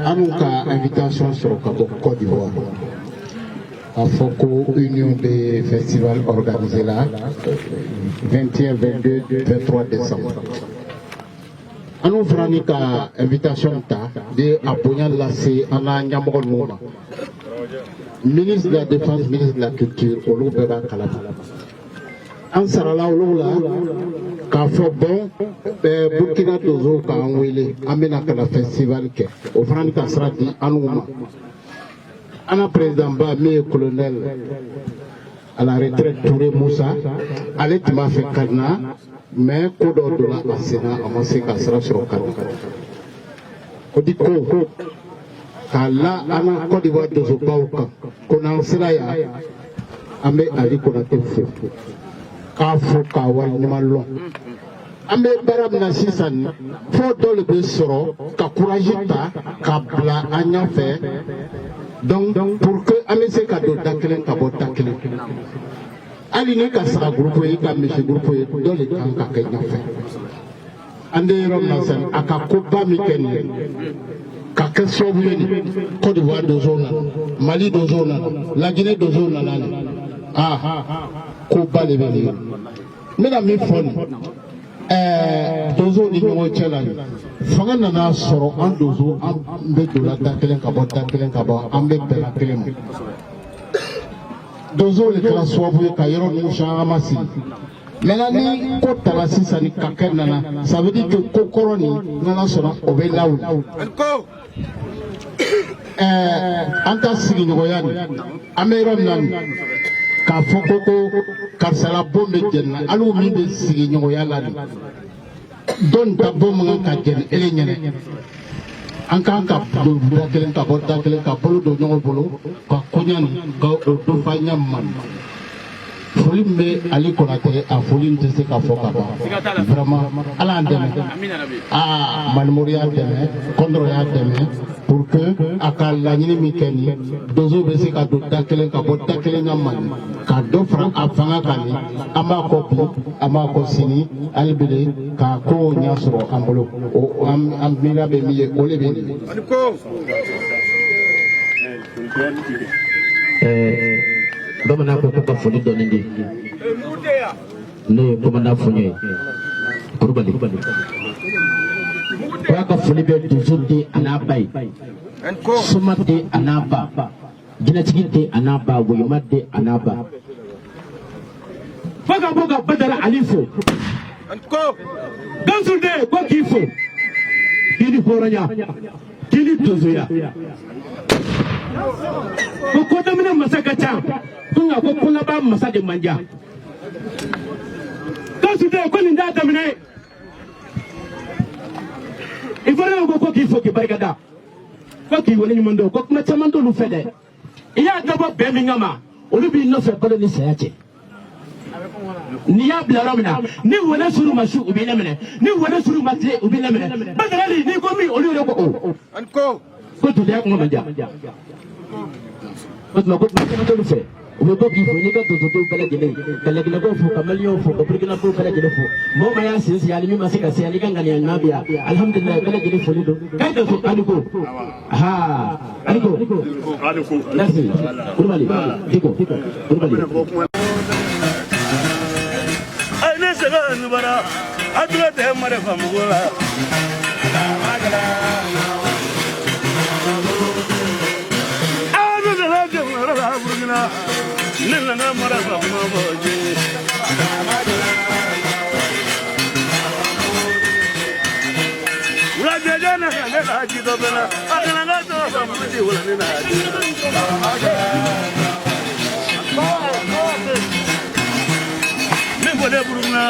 Anuka invitation sur le Côte d'Ivoire. À Foko, union des festivals organisés là, 21, 22, 23 décembre. Anu Franika invitation ta de Apoyan Lassé Ana Nyamon Mouma. Ministre de la Défense, ministre de la Culture, Olu Beba Kalaba. En Sarala Oula, Kafo Bon, Burkina Dozo, Kanwele, Amena Kala Festival, au Franika Srati, Anouma. Anna président Bamé, colonel à la retraite Touré Moussa, allait m'a fait Kadna, mais Kodo de la Sénat a commencé à se sur le Kadna. Odiko, Kala, Anna Côte d'Ivoire de Zopauka, qu'on a Seraya, Amé Ali Konate Fou, Kafou Kawa Nimalon. Amé Barab Nassisan, faut dans le Bessoro, Kakourajita, Kabla Anya fait. Donc, pour que Amese Kado Dakelen Kabo Dakelen, Aline Kasa groupe, Kamishi groupe, dans les camps Kakenya fait. Ande Romnasen, Akakoba Mikeni, Kakesoveni, Côte d'Ivoire de zone, Mali de zone, la Guinée de zone, Koba les Véli. Mesdames et messieurs, Dozo ni ñoo chelal fanga nana soro an dozo an be dola dakelen kabo an be bela kelen dozo le kala sobu ka yoro ni shama si melani ko tala sisani kaken nana ça veut dire que kokoroni nana soro obe lawu anta sigi ñoyani amerom nan ka foko karsala bombe jenna alu mi be sigi ñoyala ni don ta bombe ka jen ele ñene an kan ka dakelen ka bolo do ñogo bolo ka koñan ka do fa ñam man folimbe ali konate a folim te se ka foka ba vraiment ala ndeme man moria deme kondro ya deme pour que akal la ñini mi keni dozo be se ka do dakelen ka bo dakelen ñam man ka do fra afanga kani ama ko sini albele ka ko nyasro ambolo o am mira be mi o le be Bamana ko ka foli donindi ne ko mana fonye kurbali ka foli be tuzudi anabai sumati anaba jinatigi anaba woyomade anaba faga boga badara alifo gansulde ko kifo kini horanya kini tuzuya ko damina masaka cha kunga ko kula ba masade manja kasu de ko ninda damine ifara ko kifo ke barikada ko ki woni nyundo ko na chamando lu fede iya dabo be mi ngama olubi no fe ko ni sayache ni ya bla ramina ni wona suru masu ubi lamene ni wona suru mate ubi lamene badarali ni ko mi olu ko o anko ko to ya ko manja ko ma ko lu fe o ko ki fo ni ka to bala gele ko fo kamaliyo fo ko brigina fo bala gele fo mo ma ya sin ya ni mi masika se ni ganga ni nabiya alhamdulillah bala gele fo lido kai da fo aliko ha aliko nasi kurmali diko kurmali ai ne se ga nu bara adula te mare famugola Nina na mara fa mo boje Ula jana na na ji do bela akana ga to fa mo ji wala ni na ji Me bole buruna